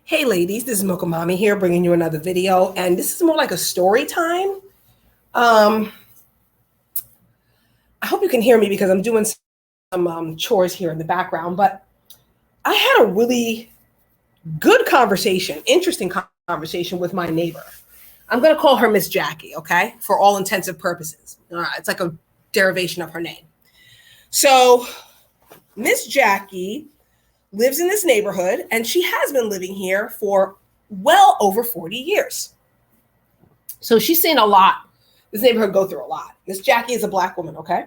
Hey ladies, this is Mocha Mommy here bringing you another video, and this is more like a story time. Um, I hope you can hear me because I'm doing some chores here in the background, but I had a really good conversation, interesting conversation with my neighbor. I'm going to call her Miss Jackie, okay, for all intensive purposes. It's like a derivation of her name. So Miss Jackie lives in this neighborhood, and she has been living here for well over 40 years. So she's seen a lot. This neighborhood go through a lot. Miss Jackie is a Black woman, okay?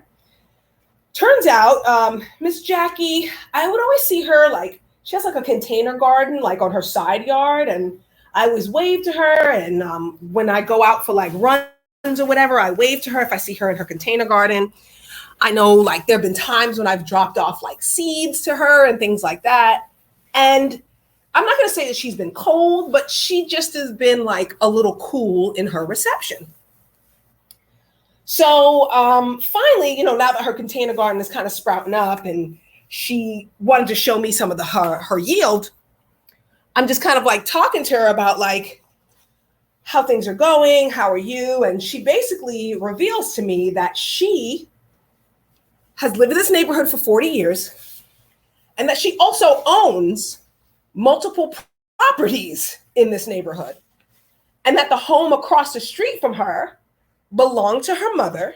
Turns out, Miss Jackie, I would always see her like, she has like a container garden like on her side yard, and I always wave to her. And when I go out for like runs or whatever, I wave to her if I see her in her container garden. I know like there have been times when I've dropped off like seeds to her and things like that. And I'm not going to say that she's been cold, but she just has been like a little cool in her reception. So finally, now that her container garden is kind of sprouting up and she wanted to show me some of her yield, I'm just kind of like talking to her about like how things are going, how are you? And she basically reveals to me that she has lived in this neighborhood for 40 years and that she also owns multiple properties in this neighborhood, and that the home across the street from her belonged to her mother,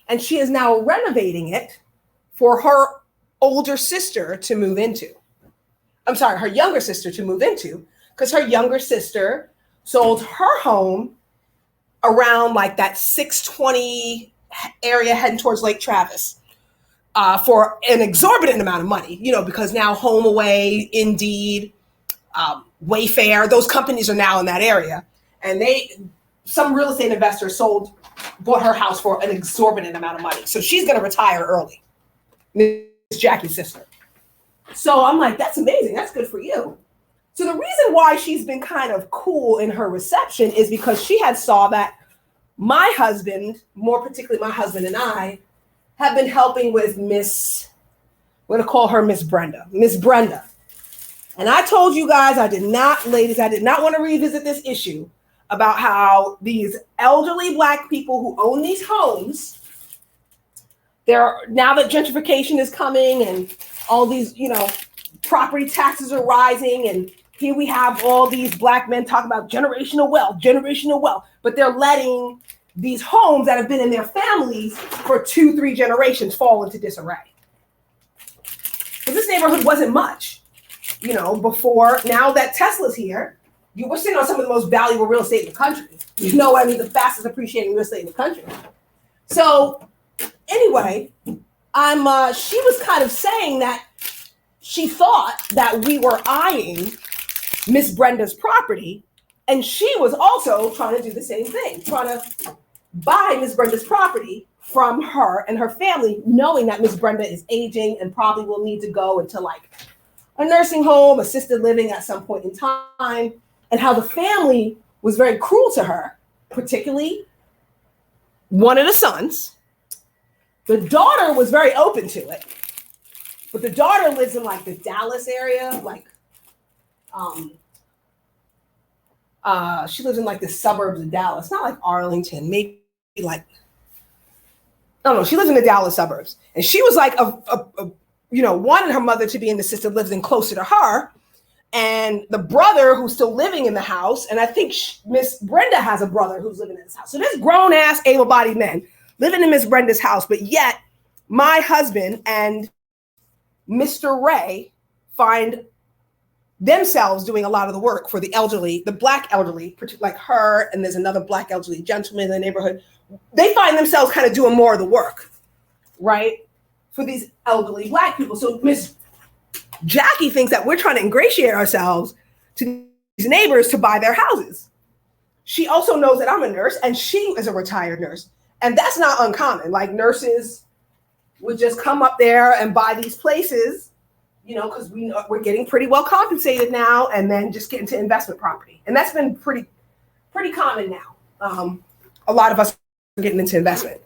and she is now renovating it for her older sister to move into. I'm sorry, her younger sister to move into, because her younger sister sold her home around like that 620 area heading towards Lake Travis. For an exorbitant amount of money, because now HomeAway, Indeed, Wayfair, those companies are now in that area. And some real estate investor bought her house for an exorbitant amount of money. So she's going to retire early, Miss Jackie's sister. So I'm like, that's amazing. That's good for you. So the reason why she's been kind of cool in her reception is because she had saw that my husband, more particularly my husband and I, have been helping with we're going to call her Miss Brenda. And I told you guys, I did not want to revisit this issue about how these elderly Black people who own these homes, now that gentrification is coming and all these, property taxes are rising, and here we have all these Black men talking about generational wealth, but they're letting these homes that have been in their families for 2-3 generations fall into disarray. Because this neighborhood wasn't much, before. Now that Tesla's here, we're sitting on some of the most valuable real estate in the country. The fastest appreciating real estate in the country. So anyway, she was kind of saying that she thought that we were eyeing Miss Brenda's property, and she was also trying to do the same thing, trying to buy Miss Brenda's property from her and her family, knowing that Miss Brenda is aging and probably will need to go into like a nursing home, assisted living at some point in time, and how the family was very cruel to her, particularly one of the sons. The daughter was very open to it, but the daughter lives in like the Dallas area, she lives in like the suburbs of Dallas, not like Arlington, maybe like, she lives in the Dallas suburbs. And she was like, wanted her mother to be in the assisted living closer to her. And the brother who's still living in the house, and I think Miss Brenda has a brother who's living in this house. So there's grown ass, able-bodied men living in Miss Brenda's house, but yet my husband and Mr. Ray find themselves doing a lot of the work for the elderly, the Black elderly, like her, and there's another Black elderly gentleman in the neighborhood. They find themselves kind of doing more of the work, right, for these elderly Black people. So Miss Jackie thinks that we're trying to ingratiate ourselves to these neighbors to buy their houses. She also knows that I'm a nurse, and she is a retired nurse. And that's not uncommon. Like nurses would just come up there and buy these places, because we're getting pretty well compensated now, and then just get into investment property. And that's been pretty common now. A lot of us are getting into investment.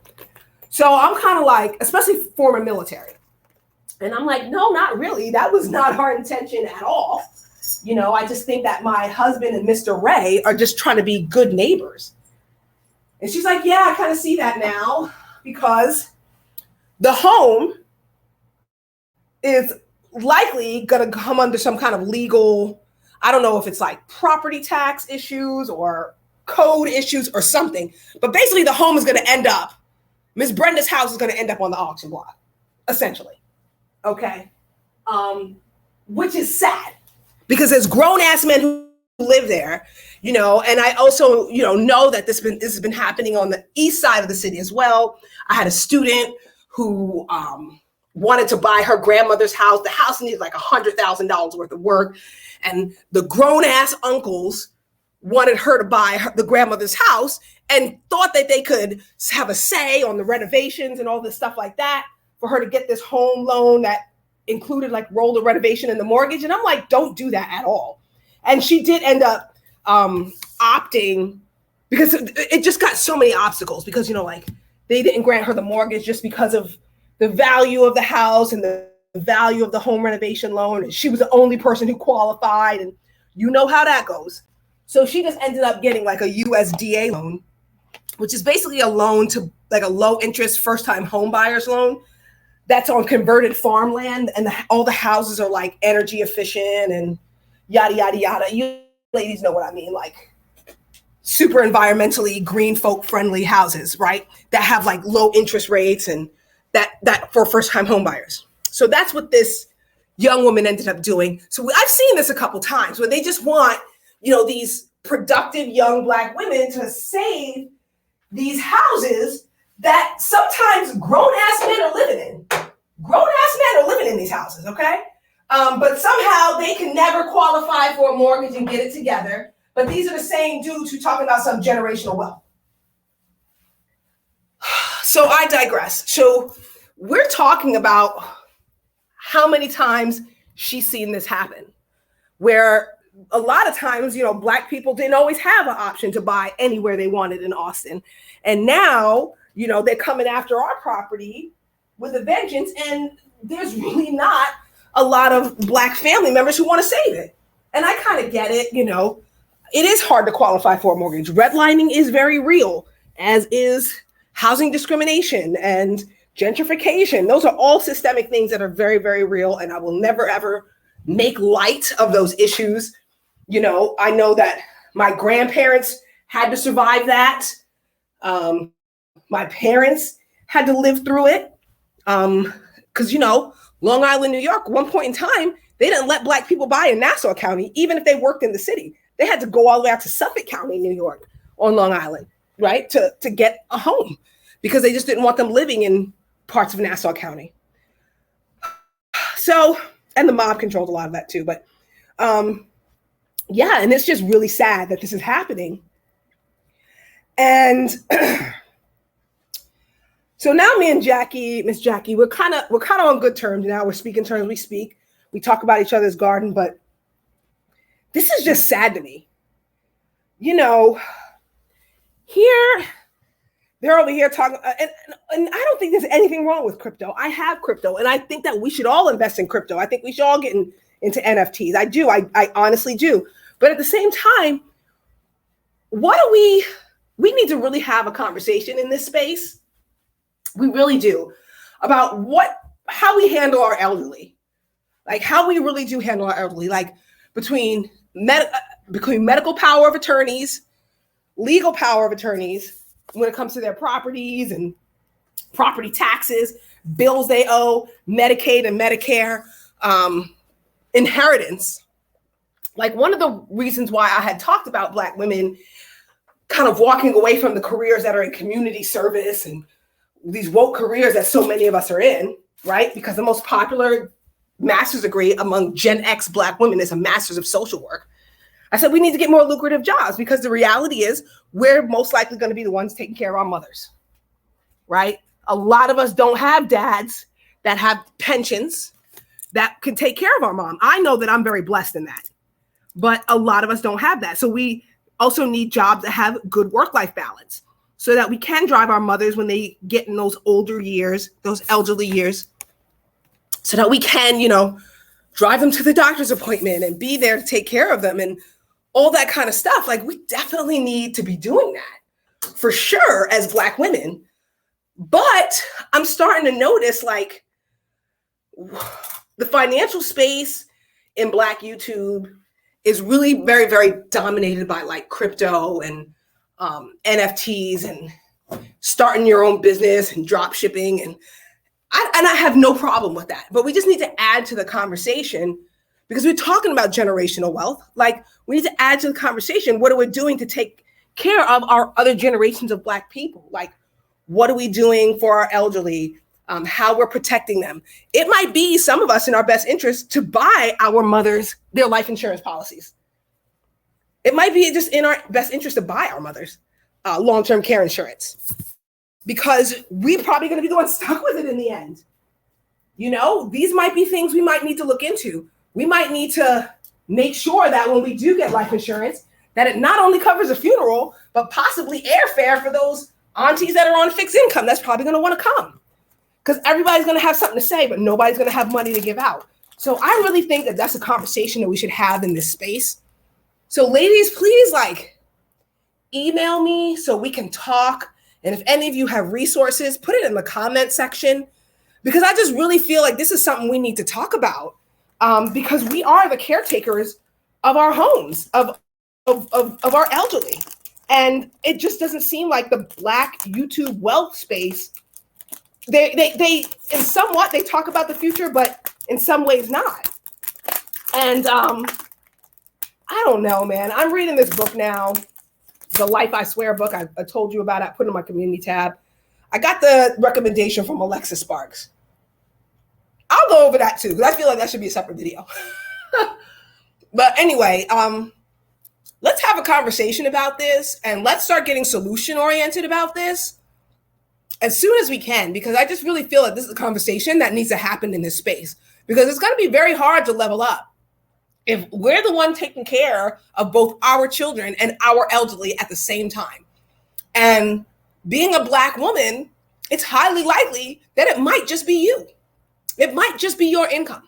So I'm kind of like, especially former military. And I'm like, no, not really. That was not our intention at all. I just think that my husband and Mr. Ray are just trying to be good neighbors. And she's like, yeah, I kind of see that now, because the home is likely going to come under some kind of legal, I don't know if it's like property tax issues or code issues or something, but basically the home is going to end up, Miss Brenda's house is going to end up on the auction block, essentially. Okay. Which is sad, because there's grown ass men who live there, and I also, know that this has been happening on the east side of the city as well. I had a student who wanted to buy her grandmother's house. The house needed like $100,000 worth of work, and the grown ass uncles wanted her to buy the grandmother's house and thought that they could have a say on the renovations and all this stuff like that for her to get this home loan that included like roll the renovation in the mortgage. And I'm like, don't do that at all. And she did end up opting, because it just got so many obstacles, because, they didn't grant her the mortgage just because of the value of the house and the value of the home renovation loan. And she was the only person who qualified, and you know how that goes. So she just ended up getting like a USDA loan, which is basically a loan to like a low interest first time home buyers loan that's on converted farmland, and all the houses are like energy efficient and yada, yada, yada. You ladies know what I mean, like super environmentally green folk friendly houses, right? That have like low interest rates, and that for first time home buyers. So that's what this young woman ended up doing. So I've seen this a couple times where they just want, these productive young Black women to save these houses that sometimes grown-ass men are living in. Grown-ass men are living in these houses, okay? But somehow they can never qualify for a mortgage and get it together. But these are the same dudes who talking about some generational wealth. So I digress. So we're talking about how many times she's seen this happen, where a lot of times, Black people didn't always have an option to buy anywhere they wanted in Austin. And now, they're coming after our property with a vengeance, and there's really not a lot of Black family members who want to save it. And I kind of get it, it is hard to qualify for a mortgage. Redlining is very real, as is housing discrimination and gentrification. Those are all systemic things that are very, very real. And I will never, ever make light of those issues. I know that my grandparents had to survive that. My parents had to live through it. Because, Long Island, New York, at one point in time, they didn't let Black people buy in Nassau County, even if they worked in the city. They had to go all the way out to Suffolk County, New York, on Long Island, right, to get a home, because they just didn't want them living in parts of Nassau County. So, and the mob controlled a lot of that too. But yeah, and it's just really sad that this is happening. And so now me and Miss Jackie, we're kind of on good terms now. We're speaking terms. We speak. We talk about each other's garden, but this is just sad to me. Here, they're over here talking, and I don't think there's anything wrong with crypto. I have crypto, and I think that we should all invest in crypto. I think we should all get into NFTs. I do. I honestly do. But at the same time, we need to really have a conversation in this space. We really do, about how we handle our elderly, like how we really do handle our elderly, like between medical power of attorneys, legal power of attorneys, when it comes to their properties and property taxes, bills they owe, Medicaid and Medicare, inheritance. Like, one of the reasons why I had talked about Black women kind of walking away from the careers that are in community service and these woke careers that so many of us are in, right? Because the most popular master's degree among Gen X Black women is a master's of social work. I said, we need to get more lucrative jobs, because the reality is we're most likely going to be the ones taking care of our mothers, right? A lot of us don't have dads that have pensions that can take care of our mom. I know that I'm very blessed in that, but a lot of us don't have that. So we also need jobs that have good work-life balance, so that we can drive our mothers when they get in those older years, those elderly years, so that we can, drive them to the doctor's appointment and be there to take care of them and all that kind of stuff. Like, we definitely need to be doing that for sure as Black women. But I'm starting to notice, like, the financial space in Black YouTube is really very, very dominated by like crypto and NFTs and starting your own business and drop shipping. And I have no problem with that. But we just need to add to the conversation, because we're talking about generational wealth. Like, we need to add to the conversation, what are we doing to take care of our other generations of Black people? Like, what are we doing for our elderly? How we're protecting them. It might be some of us in our best interest to buy our mothers their life insurance policies. It might be just in our best interest to buy our mothers long-term care insurance, because we're probably going to be the ones stuck with it in the end. You know, these might be things we might need to look into. We might need to make sure that when we do get life insurance, that it not only covers a funeral, but possibly airfare for those aunties that are on fixed income that's probably going to want to come. Because everybody's going to have something to say, but nobody's going to have money to give out. So I really think that that's a conversation that we should have in this space. So ladies, please, like, email me so we can talk. And if any of you have resources, put it in the comment section, because I just really feel like this is something we need to talk about, because we are the caretakers of our homes, of our elderly. And it just doesn't seem like the Black YouTube wealth space, they in somewhat they talk about the future, but in some ways not. And I don't know, man. I'm reading this book now, The Life I Swear book. I told you about it. I put it in my community tab. I got the recommendation from Alexa Sparks. I'll go over that too, because I feel like that should be a separate video. But anyway, let's have a conversation about this, and let's start getting solution oriented about this as soon as we can, because I just really feel that this is a conversation that needs to happen in this space, because it's going to be very hard to level up if we're the one taking care of both our children and our elderly at the same time. And being a Black woman, it's highly likely that it might just be you. It might just be your income.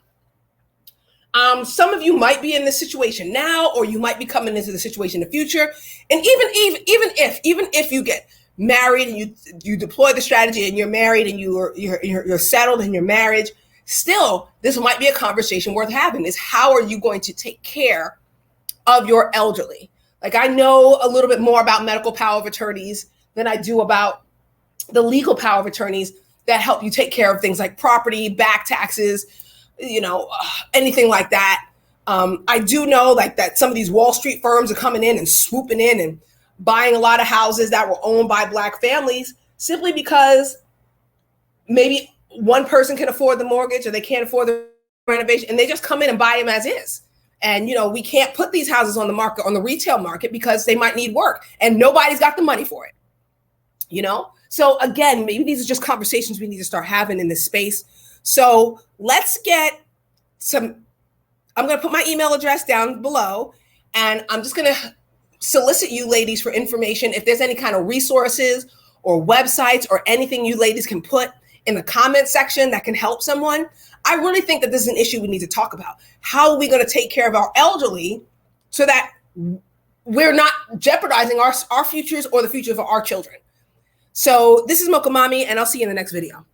Some of you might be in this situation now, or you might be coming into the situation in the future. And even if you get married and you deploy the strategy and you're married and you're settled in your marriage, still, this might be a conversation worth having, is how are you going to take care of your elderly? Like, I know a little bit more about medical power of attorneys than I do about the legal power of attorneys that help you take care of things like property, back taxes, anything like that. I do know like that some of these Wall Street firms are coming in and swooping in and buying a lot of houses that were owned by Black families simply because maybe one person can afford the mortgage or they can't afford the renovation, and they just come in and buy them as is. And, we can't put these houses on the market, on the retail market, because they might need work and nobody's got the money for it, So again, maybe these are just conversations we need to start having in this space. So let's get I'm going to put my email address down below, and I'm just going to solicit you ladies for information. If there's any kind of resources or websites or anything you ladies can put in the comment section that can help someone, I really think that this is an issue we need to talk about. How are we going to take care of our elderly so that we're not jeopardizing our futures or the futures of our children? So this is Mocha Mami, and I'll see you in the next video.